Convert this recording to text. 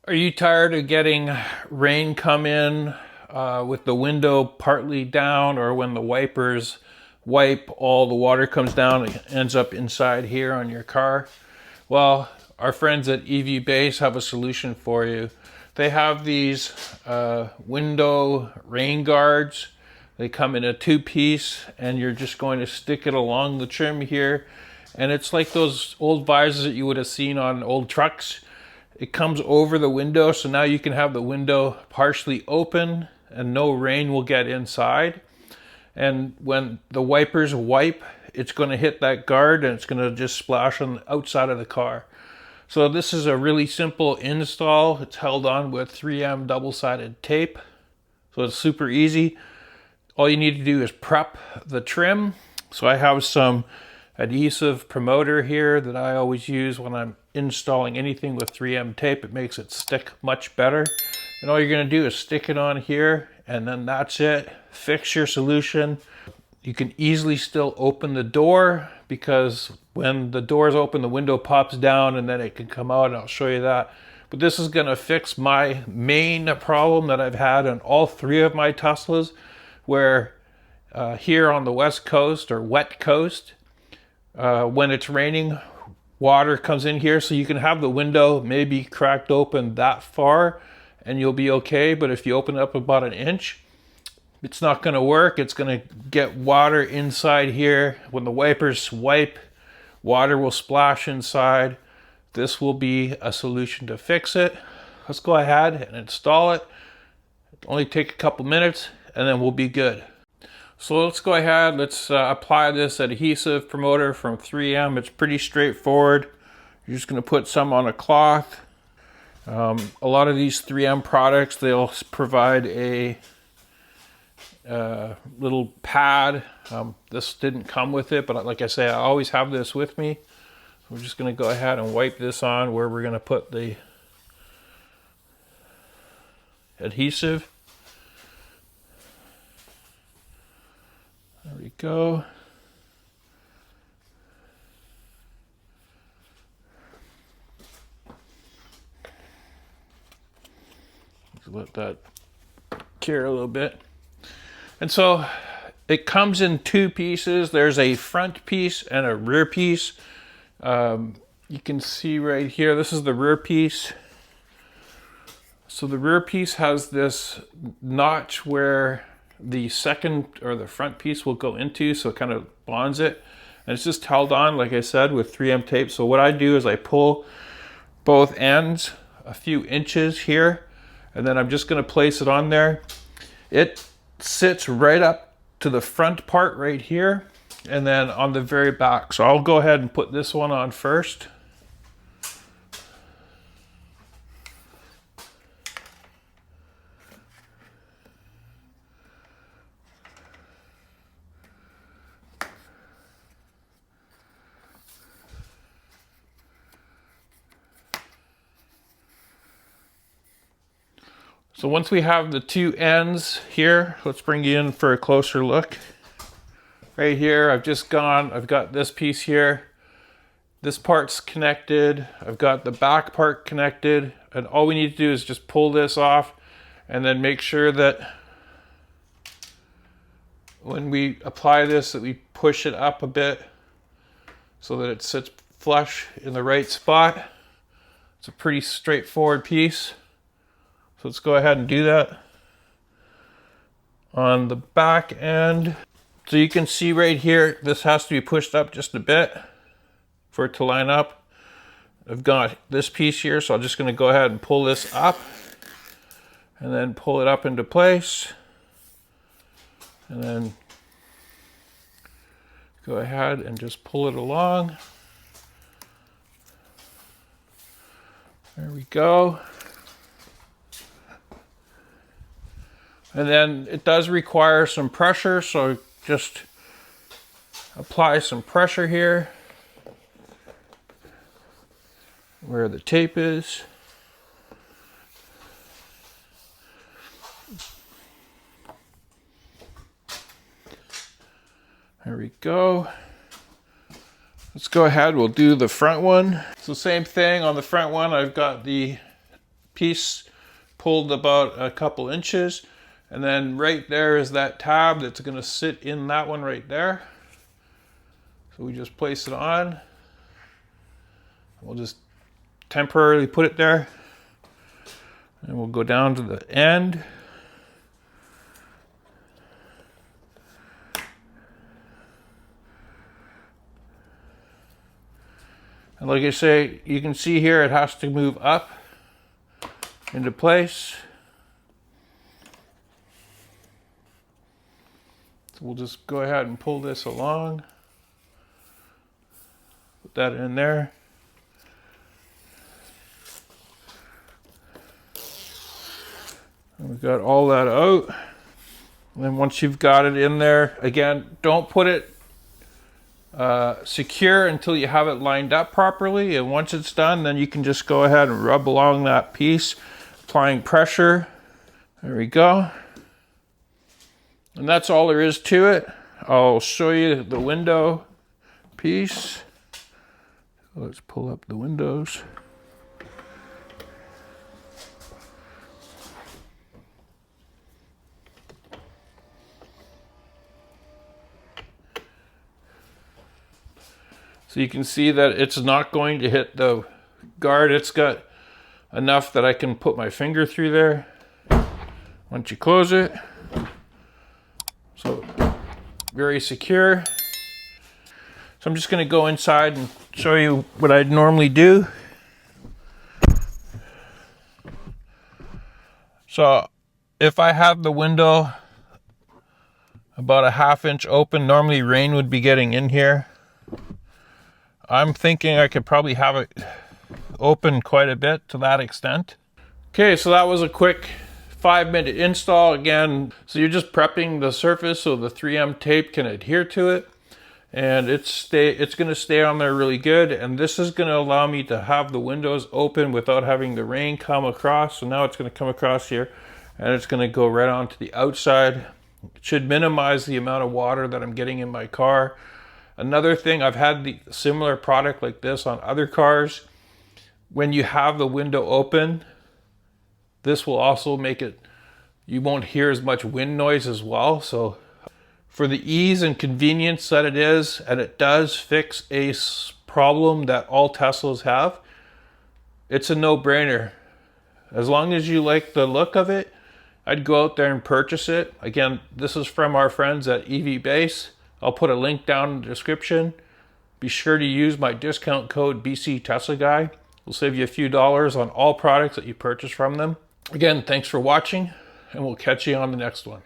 Are you tired of getting rain come in with the window partly down, or when the wipers wipe, all the water comes down and ends up inside here on your car? Well, our friends at EVBASE have a solution for you. They have these window rain guards. They come in a two-piece, and you're just going to stick it along the trim here. And it's like those old visors that you would have seen on old trucks. It comes over the window, so now you can have the window partially open and no rain will get inside. And when the wipers wipe, it's going to hit that guard and it's going to just splash on the outside of the car. So this is a really simple install. It's held on with 3M double-sided tape. So it's super easy. All you need to do is prep the trim. So I have some adhesive promoter here that I always use when I'm installing anything with 3M tape. It makes it stick much better. And all you're going to do is stick it on here, and then that's it. Fix your solution. You can easily still open the door, because when the door is open, the window pops down and then it can come out, and I'll show you that. But this is going to fix my main problem that I've had on all three of my Teslas, where here on the West Coast, or wet coast, when it's raining, water comes in here, so you can have the window maybe cracked open that far and you'll be okay. But if you open it up about an inch, it's not going to work. It's going to get water inside here. When the wipers wipe, water will splash inside. This will be a solution to fix it. Let's go ahead and install it. It'll only take a couple minutes and then we'll be good. So let's go ahead, let's apply this adhesive promoter from 3M. It's pretty straightforward. You're just going to put some on a cloth. A lot of these 3M products, they'll provide a little pad. This didn't come with it, but like I say, I always have this with me. So we're just going to go ahead and wipe this on where we're going to put the adhesive. There we go. Let's let that cure a little bit. And so it comes in two pieces. There's a front piece and a rear piece. You can see right here, this is the rear piece. So the rear piece has this notch where the second or the front piece will go into, so it kind of bonds it, and it's just held on, like I said, with 3M tape. So what I do is I pull both ends a few inches here, and then I'm just going to place it on there. It sits right up to the front part right here, and then on the very back. So I'll go ahead and put this one on first. So once we have the two ends here, let's bring you in for a closer look. Right here, I've got this piece here. This part's connected. I've got the back part connected. And all we need to do is just pull this off and then make sure that when we apply this, that we push it up a bit so that it sits flush in the right spot. It's a pretty straightforward piece. So let's go ahead and do that on the back end. So you can see right here, this has to be pushed up just a bit for it to line up. I've got this piece here, so I'm just going to go ahead and pull this up and then pull it up into place. And then go ahead and just pull it along. There we go. And then it does require some pressure, so just apply some pressure here where the tape is. There we go. Let's go ahead, we'll do the front one. So same thing on the front one, I've got the piece pulled about a couple inches, and then right there is that tab that's going to sit in that one right there. So we just place it on. We'll just temporarily put it there, and we'll go down to the end. And like I say, you can see here it has to move up into place. So we'll just go ahead and pull this along. Put that in there. And we've got all that out. And then once you've got it in there, again, don't put it secure until you have it lined up properly. And once it's done, then you can just go ahead and rub along that piece, applying pressure. There we go. And that's all there is to it. I'll show you the window piece. Let's pull up the windows. So you can see that it's not going to hit the guard. It's got enough that I can put my finger through there once you close it. So very secure. So I'm just going to go inside and show you what I'd normally do. So if I have the window about a ½ inch open, normally rain would be getting in here. I'm thinking I could probably have it open quite a bit to that extent. Okay, so that was a quick 5-minute install again. So you're just prepping the surface so the 3M tape can adhere to it, and it's going to stay on there really good. And this is going to allow me to have the windows open without having the rain come across. So now it's going to come across here, and it's going to go right onto the outside. It should minimize the amount of water that I'm getting in my car. Another thing, I've had the similar product like this on other cars. When you have the window open, this will also make it, you won't hear as much wind noise as well. So for the ease and convenience that it is, and it does fix a problem that all Teslas have, it's a no-brainer. As long as you like the look of it, I'd go out there and purchase it. Again, this is from our friends at EVBASE. I'll put a link down in the description. Be sure to use my discount code BCTeslaGuy. It'll save you a few dollars on all products that you purchase from them. Again, thanks for watching, and we'll catch you on the next one.